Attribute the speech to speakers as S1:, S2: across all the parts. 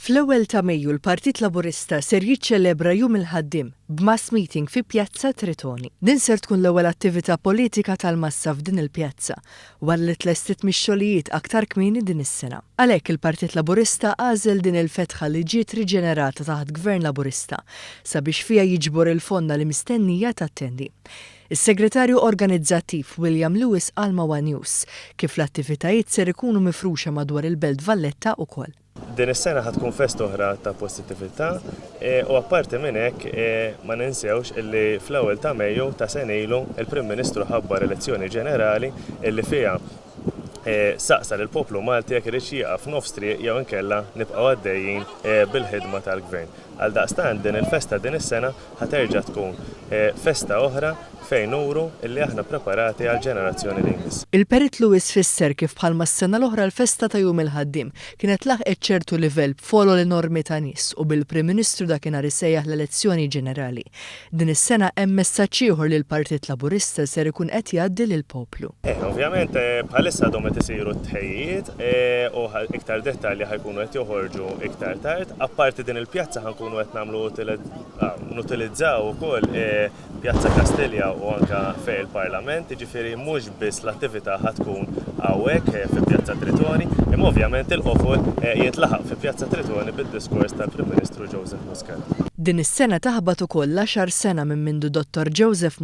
S1: Fl-ewwel ta' Mejju il-Partit Laburista ser jiċċelebra jum il-Ħaddiem b'mass meeting fi Pjazza Tritoni. Din ser tkun l-ewwel attività politika tal-massa f'din il-pjazza wara li tlestit mix-xogħlijiet aktar kmieni din is-sena. Għalhekk il-Partit Laburista għażel din il-fetħa li ġiet riġenerata taħt Gvern Laburista sabiex fiha jiġbor il-fonda li mistennija tattendi. Is-Segretarju Organizzattiv William Lewis għal News kif l-attivitajiet ser ikunu mifruxa madwar il-Belt Valletta wkoll.
S2: Din is-sena ħatkun fest oħra ta' pożittività u apparti minn hekk ma ninsewx illi fl-ewwel ta' Mejju ta' sena ilu il-Prim Ministru ħabbar elezzjoni ġenerali illi fiha saqsa lill poplu Malti jekk irid jieqaf nofs triq jew inkella nibqgħu għaddejjin bil-ħidma tal-Gvern. Għaldaqstant din il-festa din is-sena ħaterġa' tkun festa oħra fejn nuru illi aħna preparati għal ġenerazzjoni li jmiss.
S1: Il-Perit Lewis fisser kif bħalma s-sena l-oħra l-festa ta' jum il-Ħaddiem kienet laħqet ċertu livell b'folo l-normi ta' nies u bil-Prim Ministru dakinhar isejjaħ l-elezzjoni ġenerali. Din is-sena hemm messaġġ ieħor li l-Partit Laburista ser ikun qed jgħaddi lill-poplu.
S2: Ovvjament bħalissa dom qed isiru t-tħejjiet u iktar dettalji ħajkunu qed joħorġu iktar tard. Apparti din il-pjazza ħankunu qed nagħmlu nutilizzaw ukoll Pjazza Kastilja u anke fejn il-Parlament, jiġifieri mhux biss l-attività ħatkun hawnhekk fi Pjazza Tritoni, imma ovvjament il-qofol jintlaħaq fi Pjazza Tritoni bid-diskors tal-Prim Ministru Muscat.
S1: Din is-sena taħbad ukoll l-10 sena minn mindu Dottor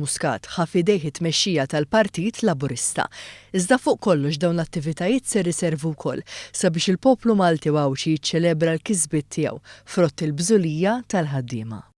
S1: Muscat ħaf idejh it-tmexxija tal-Partit Laburista. Iżda fuq kollox dawn l-attivitajiet ser riservu wkoll sabiex il-poplu Malti wawxi jiċċelebra l-kisbiet tiegħu frott il-bżulija tal-ħaddiema.